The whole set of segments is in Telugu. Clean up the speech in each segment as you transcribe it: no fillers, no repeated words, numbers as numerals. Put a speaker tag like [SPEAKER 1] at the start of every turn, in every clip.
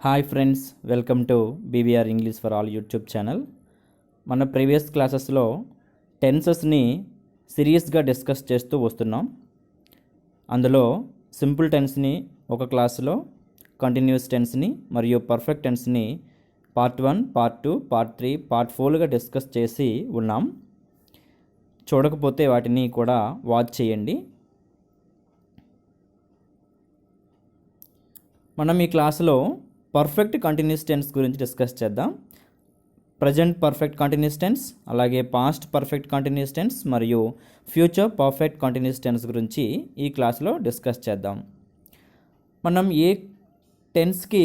[SPEAKER 1] Hi friends, welcome to BVR English for all YouTube channel. మన ప్రీవియస్ క్లాసెస్లో టెన్సెస్ని సీరియస్గా డిస్కస్ చేస్తూ వస్తున్నాం. అందులో సింపుల్ టెన్స్ని ఒక క్లాసులో, కంటిన్యూస్ టెన్స్ని మరియు పర్ఫెక్ట్ టెన్స్ని పార్ట్ 1, పార్ట్ 2, పార్ట్ 3, పార్ట్ 4గా డిస్కస్ చేసి ఉన్నాం. చూడకపోతే వాటిని కూడా వాచ్ చేయండి. మనం ఈ క్లాసులో పర్ఫెక్ట్ కంటిన్యూస్ టెన్స్ గురించి డిస్కస్ చేద్దాం. ప్రజెంట్ పర్ఫెక్ట్ కంటిన్యూస్ టెన్స్, అలాగే పాస్ట్ పర్ఫెక్ట్ కంటిన్యూస్ టెన్స్ మరియు ఫ్యూచర్ పర్ఫెక్ట్ కంటిన్యూస్ టెన్స్ గురించి ఈ క్లాస్లో డిస్కస్ చేద్దాం. మనం ఏ టెన్స్కి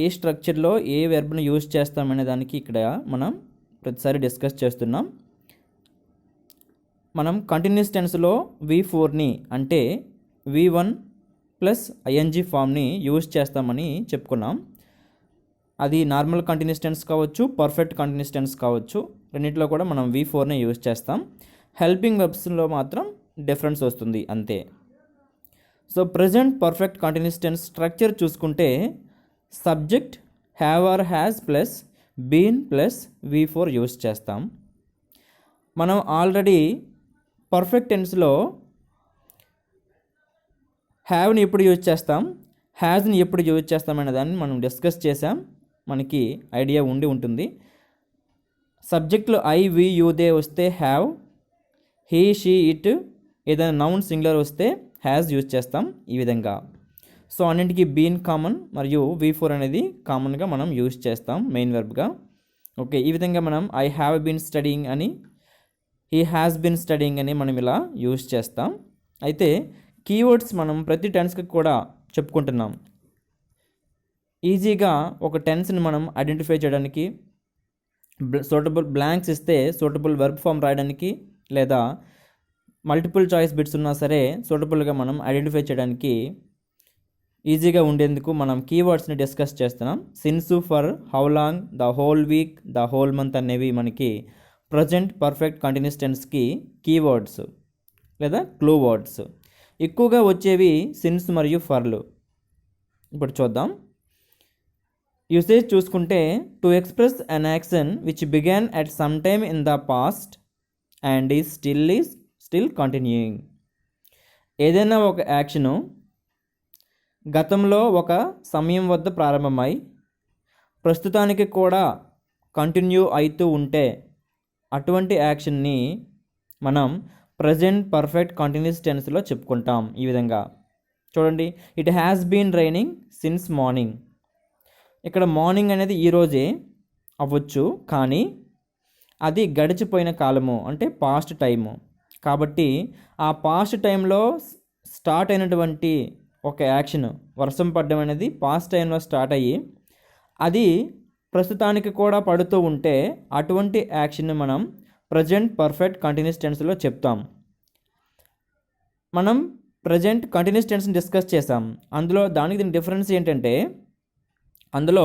[SPEAKER 1] ఏ స్ట్రక్చర్లో ఏ వెర్బ్ను యూజ్ చేస్తామనే దానికి ఇక్కడ మనం ప్రతిసారి డిస్కస్ చేస్తున్నాం. మనం కంటిన్యూస్ టెన్స్లో V4ని అంటే V1 ప్లస్ ఐఎన్జీ ఫామ్ని యూజ్ చేస్తామని చెప్పుకున్నాం. అది నార్మల్ కంటిన్యూస్ టెన్స్ కావచ్చు, పర్ఫెక్ట్ కంటిన్యూస్ టెన్స్ కావచ్చు, రెండింటిలో కూడా మనం V4ని యూజ్ చేస్తాం. హెల్పింగ్ వెర్బ్స్లో మాత్రం డిఫరెన్స్ వస్తుంది అంతే. So present perfect continuous tense structure చూసుకుంటే subject have or has plus been plus V4 use చేస్తాం. మనం ఆల్రెడీ పర్ఫెక్ట్ టెన్స్లో హ్యావ్ని ఎప్పుడు యూజ్ చేస్తాం, హ్యాజ్ని ఎప్పుడు యూజ్ చేస్తామనే దాన్ని మనం డిస్కస్ చేసాం. మనకి ఐడియా ఉండి ఉంటుంది. సబ్జెక్టులో ఐ, వి, యూ, దే వస్తే హ్యావ్, హీ, షీ, ఇట్, ఏదైనా నౌన్ సింగులర్ వస్తే హ్యాజ్ యూజ్ చేస్తాం ఈ విధంగా. సో అన్నింటికి బీన్ కామన్ మరియు V4 అనేది కామన్గా మనం యూజ్ చేస్తాం మెయిన్ వెర్బ్గా. ఓకే, ఈ విధంగా మనం ఐ హ్యావ్ బీన్ స్టడీయింగ్ అని, హీ హ్యాస్ బీన్ స్టడీయింగ్ అని మనం ఇలా యూజ్ చేస్తాం. అయితే కీవర్డ్స్ మనం ప్రతి టెన్స్కి కూడా చెప్పుకుంటున్నాం. ఈజీగా ఒక టెన్స్ని మనం ఐడెంటిఫై చేయడానికి, సూటబుల్ బ్లాంక్స్ ఇస్తే సూటబుల్ వెర్బ్ ఫామ్ రాయడానికి, లేదా మల్టిపుల్ చాయిస్ బిట్స్ ఉన్నా సరే సూటబుల్గా మనం ఐడెంటిఫై చేయడానికి ఈజీగా ఉండేందుకు మనం కీవర్డ్స్ని డిస్కస్ చేస్తున్నాం. Since, for, how long, the whole week, the whole month అనేవి మనకి ప్రజెంట్ పర్ఫెక్ట్ కంటిన్యూస్ టెన్స్కి కీవర్డ్స్ లేదా క్లూ వర్డ్స్. ఎక్కువగా వచ్చేవి సిన్స్ మరియు ఫర్లు. ఇప్పుడు చూద్దాం. యూసేజ్ చూసుకుంటే to express an action which began at some time in the past and is still continuing. ఏదైనా ఒక యాక్షను గతంలో ఒక సమయం వద్ద ప్రారంభమై ప్రస్తుతానికి కూడా కంటిన్యూ అవుతూ ఉంటే అటువంటి యాక్షన్ని మనం ప్రజెంట్ పర్ఫెక్ట్ కంటిన్యూస్ టెన్స్లో చెప్పుకుంటాం. ఈ విధంగా చూడండి. It has been raining since morning. ఇక్కడ మార్నింగ్ అనేది ఈరోజే అవ్వచ్చు, కానీ అది గడిచిపోయిన కాలము అంటే పాస్ట్ టైము. కాబట్టి ఆ పాస్ట్ టైంలో స్టార్ట్ అయినటువంటి ఒక యాక్షన్, వర్షం పడడం అనేది పాస్ట్ టైంలో స్టార్ట్ అయ్యి అది ప్రస్తుతానికి కూడా పడుతూ ఉంటే అటువంటి యాక్షన్ని మనం ప్రజెంట్ పర్ఫెక్ట్ కంటిన్యూస్ టెన్స్లో చెప్తాం. మనం ప్రజెంట్ కంటిన్యూస్ టెన్స్ని డిస్కస్ చేసాం. అందులో దీనికి డిఫరెన్స్ ఏంటంటే అందులో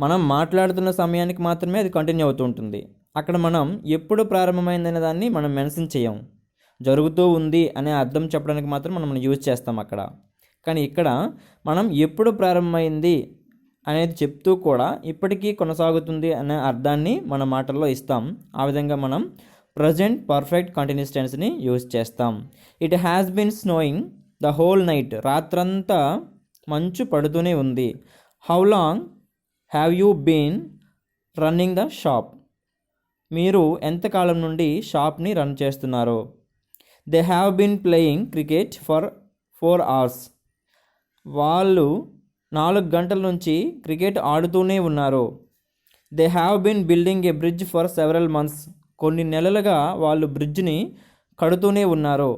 [SPEAKER 1] మనం మాట్లాడుతున్న సమయానికి మాత్రమే అది కంటిన్యూ అవుతూ ఉంటుంది. అక్కడ మనం ఎప్పుడు ప్రారంభమైందనే దాన్ని మనం మెన్షన్ చేయం. జరుగుతూ ఉంది అనే అర్థం చెప్పడానికి మాత్రం మనం యూజ్ చేస్తాం అక్కడ. కానీ ఇక్కడ మనం ఎప్పుడు ప్రారంభమైంది అనేది చెప్తూ కూడా ఇప్పటికీ కొనసాగుతుంది అనే అర్థాన్ని మన మాటల్లో ఇస్తాం. ఆ విధంగా మనం ప్రజెంట్ పర్ఫెక్ట్ కంటిన్యూస్ టెన్స్ని యూజ్ చేస్తాం. It has been snowing the whole night. రాత్రంతా మంచు పడుతూనే ఉంది. How long have you been running the shop. మీరు ఎంతకాలం నుండి షాప్ని రన్ చేస్తున్నారు. They have been playing cricket for 4 hours. వాళ్ళు 4 గంటల నుంచి క్రికెట్ ఆడుతూనే ఉన్నారు. They have been building a bridge for several months. కొన్ని నెలలుగా వాళ్ళు బ్రిడ్జ్ని కడుతూనే ఉన్నారు.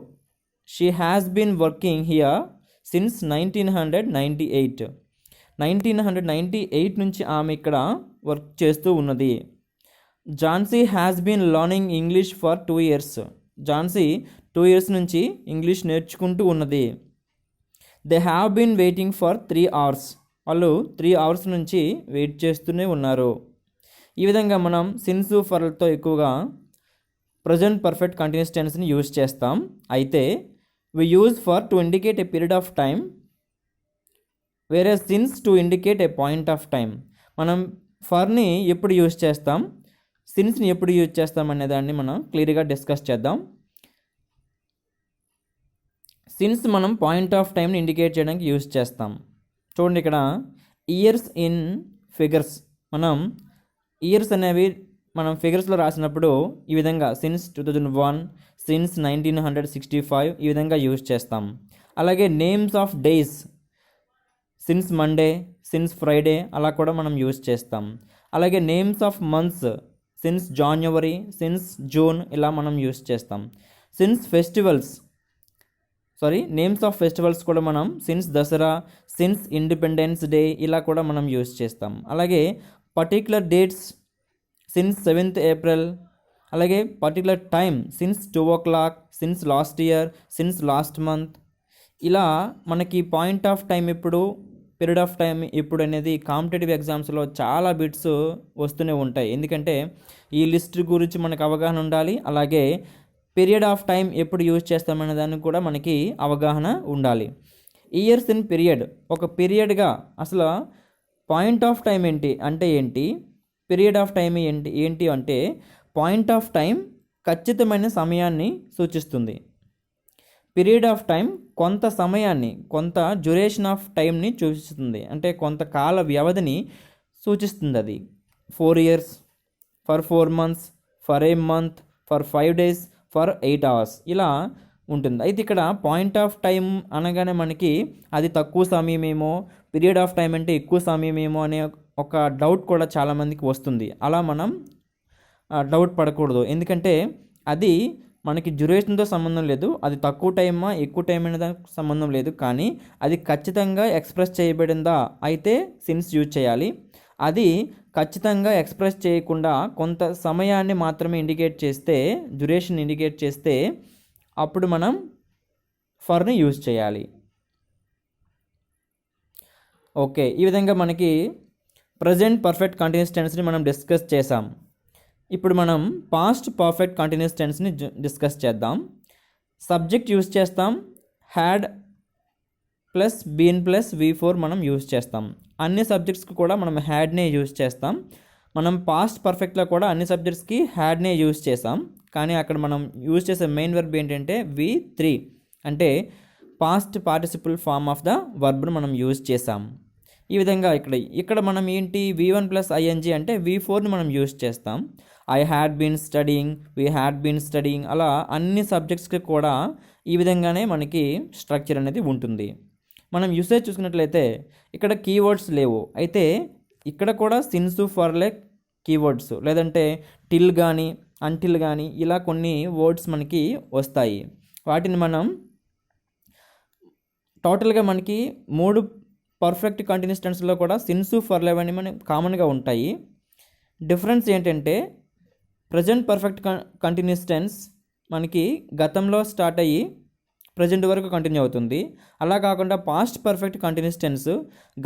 [SPEAKER 1] She has been working here since 1998. 1998 నుంచి ఆమె ఇక్కడ వర్క్ చేస్తూ ఉన్నది. Jhansi has been learning English for 2 years. Jhansi 2 years నుంచి ఇంగ్లీష్ నేర్చుకుంటూ ఉన్నది. They have been waiting for 3 hours. వాళ్ళు 3 hours నుంచి వెయిట్ చేస్తూనే ఉన్నారు. ఈ విధంగా మనం సిన్స్, ఫర్లతో ఎక్కువగా ప్రజెంట్ పర్ఫెక్ట్ కంటిన్యూస్ టెన్స్ని యూజ్ చేస్తాం. అయితే we use for to indicate a period of time వేరే since to indicate a point of time. మనం ఫర్ని ఎప్పుడు యూజ్ చేస్తాం, సిన్స్ని ఎప్పుడు యూజ్ చేస్తాం అనే దాన్ని మనం క్లియర్గా డిస్కస్ చేద్దాం. సిన్స్ మనం పాయింట్ ఆఫ్ టైంని ఇండికేట్ చేయడానికి యూజ్ చేస్తాం. చూడండి ఇక్కడ ఇయర్స్ ఇన్ ఫిగర్స్, మనం ఇయర్స్ అనేవి మనం ఫిగర్స్లో రాసినప్పుడు ఈ విధంగా సిన్స్ 2001, సిన్స్ 1965 ఈ విధంగా యూజ్ చేస్తాం. అలాగే names of days, since Monday, since Friday అలా కూడా మనం యూజ్ చేస్తాం. అలాగే names of months, since January, since June ఇలా మనం యూజ్ చేస్తాం. Since festivals, names of festivals కూడా మనం since Dasara, since independence day ఇలా కూడా మనం యూజ్ చేస్తాం. అలాగే particular dates, since 7th April, అలాగే particular time, since 2 o'clock, since last year, since last month. ఇలా మనకి పాయింట్ ఆఫ్ టైం ఎప్పుడు, పీరియడ్ ఆఫ్ టైం ఎప్పుడు అనేది కాంపిటేటివ్ ఎగ్జామ్స్లో చాలా బిట్స్ వస్తూనే ఉంటాయి. ఎందుకంటే ఈ లిస్ట్ గురించి మనకు అవగాహన ఉండాలి. అలాగే పీరియడ్ ఆఫ్ టైం ఎప్పుడు యూజ్ చేస్తామనే దానికి కూడా మనకి అవగాహన ఉండాలి. ఇయర్స్ ఇన్ పీరియడ్, ఒక పీరియడ్గా అసలు పాయింట్ ఆఫ్ టైం ఏంటి, పీరియడ్ ఆఫ్ టైం ఏంటి అంటే పాయింట్ ఆఫ్ టైం ఖచ్చితమైన సమయాన్ని సూచిస్తుంది. పీరియడ్ ఆఫ్ టైం కొంత సమయాన్ని, కొంత డ్యూరేషన్ ఆఫ్ టైంని సూచిస్తుంది, అంటే కొంతకాల వ్యవధిని సూచిస్తుంది. అది 4 years, for 4 months, for a month, for 5 days, for 8 hours ఇలా ఉంటుంది. అయితే ఇక్కడ పాయింట్ ఆఫ్ టైం అనగానే మనకి అది తక్కువ సమయమేమో, పీరియడ్ ఆఫ్ టైం అంటే ఎక్కువ సమయమేమో అనే ఒక డౌట్ కూడా చాలామందికి వస్తుంది. అలా మనం డౌట్ పడకూడదు. ఎందుకంటే అది మనకి డ్యూరేషన్తో సంబంధం లేదు, అది తక్కువ టైమా ఎక్కువ టైం అనే దానికి సంబంధం లేదు. కానీ అది ఖచ్చితంగా ఎక్స్ప్రెస్ చేయబడిందా అయితే సిన్స్ యూజ్ చేయాలి. అది ఖచ్చితంగా ఎక్స్ప్రెస్ చేయకుండా కొంత సమయాన్ని మాత్రమే ఇండికేట్ చేస్తే, డ్యూరేషన్ ఇండికేట్ చేస్తే అప్పుడు మనం ఫర్ని యూజ్ చేయాలి. ఓకే, ఈ విధంగా మనకి ప్రజెంట్ పర్ఫెక్ట్ కంటిన్యూస్ టెన్స్ని మనం డిస్కస్ చేసాం. ఇప్పుడు మనం పాస్ట్ పర్ఫెక్ట్ కంటిన్యూస్ టెన్స్ని డిస్కస్ చేద్దాం. సబ్జెక్ట్ యూజ్ చేస్తాం, had plus been plus V4 మనం యూజ్ చేస్తాం. అన్ని సబ్జెక్ట్స్కి కూడా మనం హ్యాడ్నే యూజ్ చేస్తాం. మనం పాస్ట్ పర్ఫెక్ట్లో కూడా అన్ని సబ్జెక్ట్స్కి హ్యాడ్నే యూజ్ చేసాం. కానీ అక్కడ మనం యూజ్ చేసే మెయిన్ వర్బ్ ఏంటంటే V3, అంటే past participle form of the వర్బ్ను మనం యూజ్ చేసాం. ఈ విధంగా ఇక్కడ మనం ఏంటి V1 ప్లస్ ING అంటే V4ని మనం యూజ్ చేస్తాం. I had been studying, we had been studying అలా అన్ని సబ్జెక్ట్స్కి కూడా ఈ విధంగానే మనకి స్ట్రక్చర్ అనేది ఉంటుంది. మనం యూసేజ్ చూసుకున్నట్లయితే ఇక్కడ కీవర్డ్స్ లేవు. అయితే ఇక్కడ కూడా సిన్స్ ఫర్ లైక్ కీవర్డ్స్, లేదంటే టిల్ కానీ అంటిల్ కానీ ఇలా కొన్ని వర్డ్స్ మనకి వస్తాయి. వాటిని మనం టోటల్గా మనకి 3 పర్ఫెక్ట్ కంటిన్యూస్ టెన్స్లో కూడా సిన్స్ ఫర్ లైవ్ అని మనకి కామన్గా ఉంటాయి. డిఫరెన్స్ ఏంటంటే ప్రజెంట్ పర్ఫెక్ట్ కంటిన్యూస్ టెన్స్ మనకి గతంలో స్టార్ట్ అయ్యి ప్రజెంట్ వరకు కంటిన్యూ అవుతుంది. అలా కాకుండా పాస్ట్ పర్ఫెక్ట్ కంటిన్యూస్ టెన్స్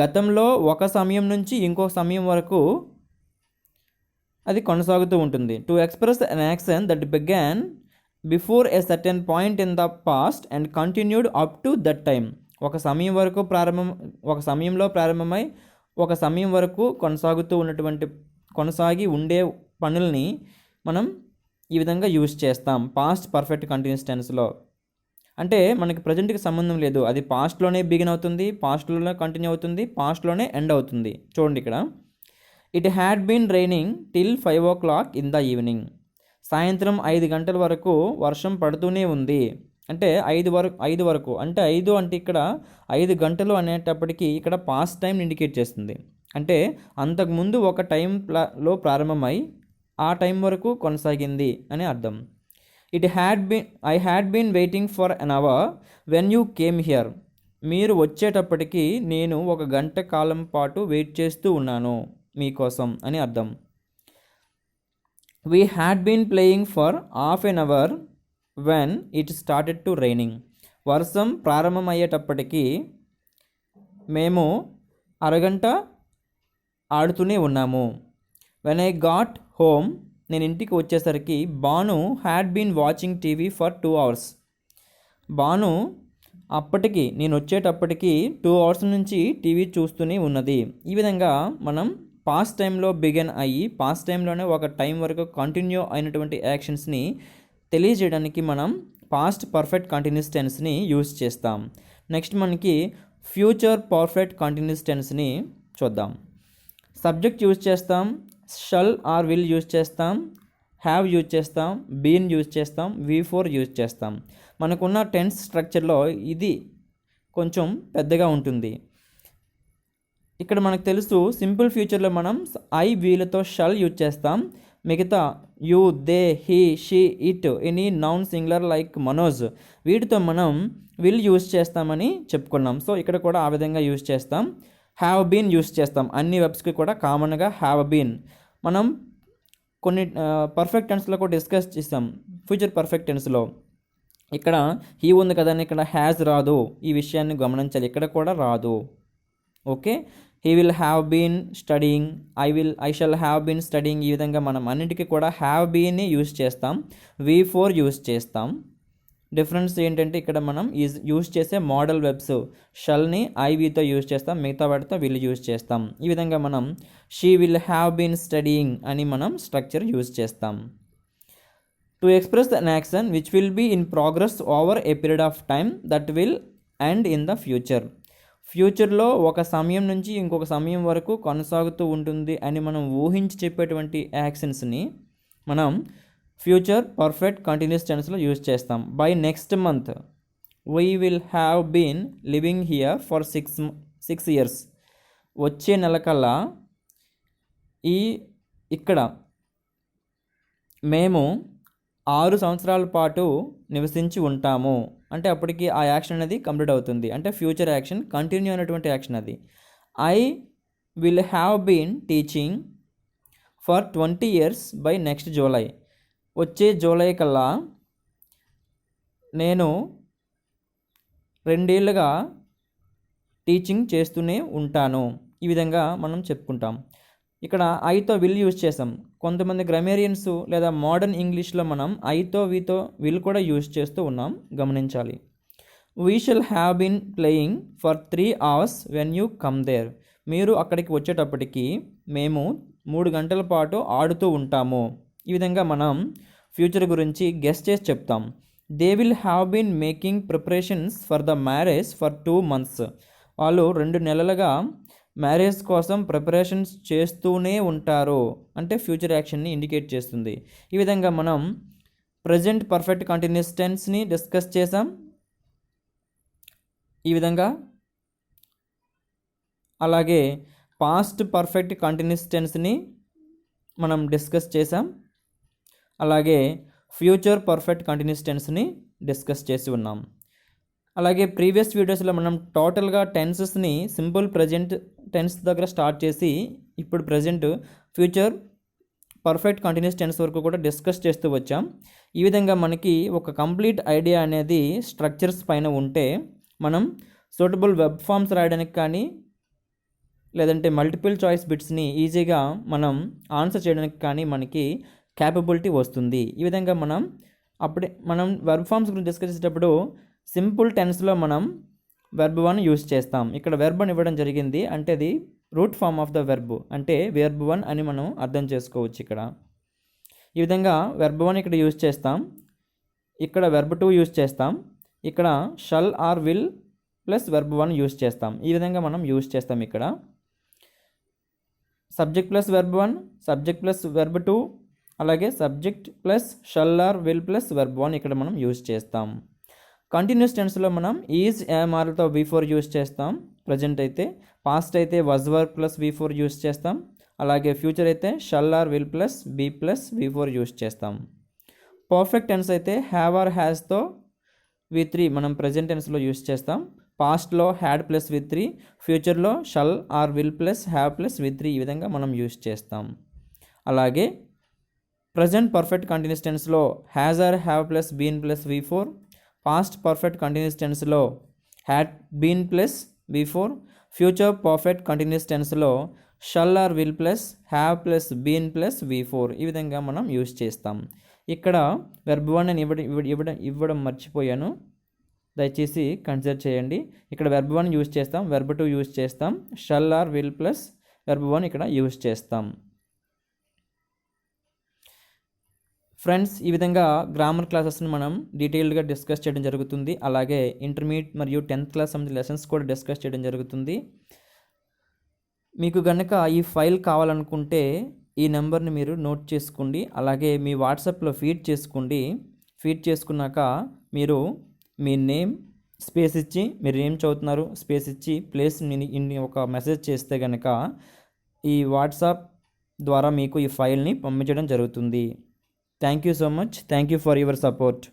[SPEAKER 1] గతంలో ఒక సమయం నుంచి ఇంకో సమయం వరకు అది కొనసాగుతూ ఉంటుంది. To express an action that began before a certain point in the past and continued up to that time. ఒక సమయంలో ప్రారంభమై ఒక సమయం వరకు కొనసాగి ఉండే పనుల్ని మనం ఈ విధంగా యూజ్ చేస్తాం పాస్ట్ పర్ఫెక్ట్ కంటిన్యూస్ టెన్స్లో. అంటే మనకి ప్రజెంట్కి సంబంధం లేదు, అది పాస్ట్లోనే బిగిన్ అవుతుంది, పాస్ట్లోనే కంటిన్యూ అవుతుంది, పాస్ట్లోనే ఎండ్ అవుతుంది. చూడండి ఇక్కడ it had been raining till 5 o'clock in the evening. సాయంత్రం 5 గంటల వరకు వర్షం పడుతూనే ఉంది. అంటే 5 వరకు అంటే 5 అంటే ఇక్కడ 5 గంటలు అనేటప్పటికీ ఇక్కడ పాస్ట్ టైం ఇండికేట్ చేస్తుంది. అంటే అంతకుముందు ఒక టైంలో ప్రారంభమై ఆ టైం వరకు కొనసాగింది అని అర్థం. I had been waiting for an hour when you came here. మీరు వచ్చేటప్పటికి నేను 1 గంట కాలం పాటు వెయిట్ చేస్తూ ఉన్నాను మీకోసం అని అర్థం. We had been playing for half an hour when it started to raining. వర్షం ప్రారంభమయ్యేటప్పటికీ మేము అరగంట ఆడుతూనే ఉన్నాము. వెన్ ఐ గాట్ హోమ్, నేను ఇంటికి వచ్చేసరికి Bhanu had been watching TV for 2 hours. Bhanu అప్పటికి నేను వచ్చేటప్పటికి 2 అవర్స్ నుంచి టీవీ చూస్తూనే ఉన్నది. ఈ విధంగా మనం పాస్ట్ టైంలో బిగిన్ అయ్యి పాస్ట్ టైంలోనే ఒక టైం వరకు కంటిన్యూ అయినటువంటి యాక్షన్స్ని తెలియజేయడానికి మనం పాస్ట్ పర్ఫెక్ట్ కంటిన్యూస్ టెన్స్ని యూజ్ చేస్తాం. నెక్స్ట్ మనకి ఫ్యూచర్ పర్ఫెక్ట్ కంటిన్యూస్ టెన్స్ని చూద్దాం. సబ్జెక్ట్ యూజ్ చేస్తాం, షల్ ఆర్ విల్ యూజ్ చేస్తాం, హ్యావ్ యూజ్ చేస్తాం, బీన్ యూజ్ చేస్తాం, V4 యూజ్ చేస్తాం. మనకున్న టెన్స్ స్ట్రక్చర్లో ఇది కొంచెం పెద్దగా ఉంటుంది. ఇక్కడ మనకు తెలుసు సింపుల్ ఫ్యూచర్లో మనం ఐ వీలతో షల్ యూజ్ చేస్తాం. మిగతా you, they, he, she, it, any noun singular like Manoj వీటితో మనం విల్ యూజ్ చేస్తామని చెప్పుకున్నాం. సో ఇక్కడ కూడా ఆ విధంగా యూజ్ చేస్తాం. హ్యావ్ బీన్ యూజ్ చేస్తాం. అన్ని వెబ్స్కి కూడా కామన్గా హ్యావ్ బీన్. మనం కొన్ని పర్ఫెక్ట్ టెన్స్లో కూడా డిస్కస్ చేస్తాం. ఫ్యూచర్ పర్ఫెక్ట్ టెన్స్లో ఇక్కడ హీ ఉంది కదండి, ఇక్కడ హ్యాజ్ రాదు. ఈ విషయాన్ని గమనించాలి, ఇక్కడ కూడా రాదు. Okay, he will have been studying, I shall have been studying. ఈ విధంగా మనం అన్నిటికీ కూడా హ్యావ్ బీన్ని యూజ్ చేస్తాం, V4 యూజ్ చేస్తాం. డిఫరెన్స్ ఏంటంటే ఇక్కడ మనం యూజ్ చేసే మోడల్ వెబ్స్ షల్ని ఐవితో యూజ్ చేస్తాం, మిగతా వాటితో విల్ యూజ్ చేస్తాం. ఈ విధంగా మనం she will have been studying అని మనం స్ట్రక్చర్ యూజ్ చేస్తాం. To express an action which will be in progress over a period of time that will end in the future. ఫ్యూచర్లో ఒక సమయం నుంచి ఇంకొక సమయం వరకు కొనసాగుతూ ఉంటుంది అని మనం ఊహించి చెప్పేటువంటి యాక్షన్స్ని మనం ఫ్యూచర్ పర్ఫెక్ట్ కంటిన్యూస్ టెన్స్లో యూజ్ చేస్తాం. By next month we will have been living here for 6 years. వచ్చే నెల కల్లా ఇక్కడ మేము 6 సంవత్సరాల పాటు నివసించి ఉంటాము అంటే అప్పటికి ఆ యాక్షన్ అనేది కంప్లీట్ అవుతుంది. అంటే ఫ్యూచర్ యాక్షన్ కంటిన్యూ అయినటువంటి యాక్షన్ అది. I will have been teaching for 20 years by next July. వచ్చే జూలై కల్లా నేను 2 ఏళ్ళుగా టీచింగ్ చేస్తూనే ఉంటాను. ఈ విధంగా మనం చెప్పుకుంటాం. ఇక్కడ ఐతో విల్ యూజ్ చేసాం. కొంతమంది గ్రామేరియన్స్ లేదా మోడర్న్ ఇంగ్లీష్లో మనం ఐతో వీతో విల్ కూడా యూజ్ చేస్తూ ఉన్నాం, గమనించాలి. We shall have been playing for 3 hours when you come there. మీరు అక్కడికి వచ్చేటప్పటికి మేము 3 గంటల పాటు ఆడుతూ ఉంటాము. ఈ విధంగా మనం ఫ్యూచర్ గురించి గెస్ చేసి చెప్తాం. They will have been making preparations for the marriage for 2 months. వాళ్ళు 2 నెలలుగా మ్యారేజ్ కోసం ప్రిపరేషన్స్ చేస్తూనే ఉంటారు అంటే ఫ్యూచర్ యాక్షన్ని ఇండికేట్ చేస్తుంది. ఈ విధంగా మనం ప్రజెంట్ పర్ఫెక్ట్ కంటిన్యూస్ టెన్స్ని డిస్కస్ చేసాం. ఈ విధంగా అలాగే పాస్ట్ పర్ఫెక్ట్ కంటిన్యూస్ టెన్స్ని మనం డిస్కస్ చేసాం. అలాగే ఫ్యూచర్ పర్ఫెక్ట్ కంటిన్యూస్ టెన్స్ని డిస్కస్ చేసి ఉన్నాం. అలాగే ప్రీవియస్ వీడియోస్లో మనం టోటల్గా టెన్సెస్ని సింపుల్ ప్రజెంట్ టెన్స్ దగ్గర స్టార్ట్ చేసి ఇప్పుడు present future perfect continuous tense వరకు కూడా డిస్కస్ చేస్తూ వచ్చాం. ఈ విధంగా మనకి ఒక కంప్లీట్ ఐడియా అనేది స్ట్రక్చర్స్ పైన ఉంటే మనం సూటబుల్ వెబ్ ఫామ్స్ రాయడానికి కానీ లేదంటే మల్టిపుల్ చాయిస్ బిట్స్ని ఈజీగా మనం ఆన్సర్ చేయడానికి కానీ మనకి క్యాపబిలిటీ వస్తుంది. ఈ విధంగా మనం వెర్బ్ ఫామ్స్ గురించి డిస్కస్ చేసేటప్పుడు సింపుల్ టెన్స్లో మనం వెర్బ్ 1 యూజ్ చేస్తాం. ఇక్కడ వెర్బ్ 1 ఇవ్వడం జరిగింది అంటే అది root form of the verb అంటే వెర్బ్ 1 అని మనం అర్థం చేసుకోవచ్చు. ఇక్కడ ఈ విధంగా వెర్బ్ 1 ఇక్కడ యూజ్ చేస్తాం, ఇక్కడ వెర్బ్ 2 యూజ్ చేస్తాం, ఇక్కడ shall or will plus verb 1 use చేస్తాం. ఈ విధంగా మనం యూజ్ చేస్తాం. ఇక్కడ subject plus verb 1, subject plus verb 2, అలాగే subject plus shall or will plus verb 1 ఇక్కడ మనం యూజ్ చేస్తాం. కంటిన్యూస్ టెన్స్లో మనం ఈజ్ ఏఎంఆర్తో V4 యూజ్ చేస్తాం. ప్రజెంట్ అయితే, పాస్ట్ అయితే was were plus V4 use చేస్తాం. అలాగే ఫ్యూచర్ అయితే shall or will plus be plus V4 use చేస్తాం. పర్ఫెక్ట్ టెన్స్ అయితే హ్యావ్ ఆర్ హ్యాస్తో V3 మనం ప్రజెంట్ టెన్స్లో యూజ్ చేస్తాం. పాస్ట్లో హ్యాడ్ ప్లస్ V3, ఫ్యూచర్లో shall or will plus have plus V3 ఈ విధంగా మనం యూజ్ చేస్తాం. అలాగే ప్రజెంట్ పర్ఫెక్ట్ కంటిన్యూస్ టెన్స్లో has or have plus been plus V4, past perfect continuous టెన్స్లో had been plus V4, future perfect continuous టెన్స్లో shall or will plus have plus been plus V4 ఈ విధంగా మనం యూజ్ చేస్తాం. ఇక్కడ వెర్బ్ 1 అని ఇవ్వడం మర్చిపోయాను. దయచేసి కన్సిడర్ చేయండి. ఇక్కడ వెర్బ్ 1 యూజ్ చేస్తాం, వెర్బ్ 2 యూజ్ చేస్తాం, shall or will plus verb 1 ఇక్కడ యూజ్ చేస్తాం. ఫ్రెండ్స్, ఈ విధంగా గ్రామర్ క్లాసెస్ని మనం డీటెయిల్డ్గా డిస్కస్ చేయడం జరుగుతుంది. అలాగే ఇంటర్మీడియట్ మరియు 10th క్లాస్ సంబంధించిన లెసన్స్ కూడా డిస్కస్ చేయడం జరుగుతుంది. మీకు కనుక ఈ ఫైల్ కావాలనుకుంటే ఈ నెంబర్ని మీరు నోట్ చేసుకోండి. అలాగే మీ వాట్సాప్లో ఫీడ్ చేసుకోండి. ఫీడ్ చేసుకున్నాక మీరు మీ నేమ్ స్పేస్ ఇచ్చి, మీరు ఏం చదువుతున్నారు స్పేస్ ఇచ్చి, ప్లేస్ ఒక మెసేజ్ చేస్తే కనుక ఈ వాట్సాప్ ద్వారా మీకు ఈ ఫైల్ని పంపించడం జరుగుతుంది. Thank you so much. Thank you for your support.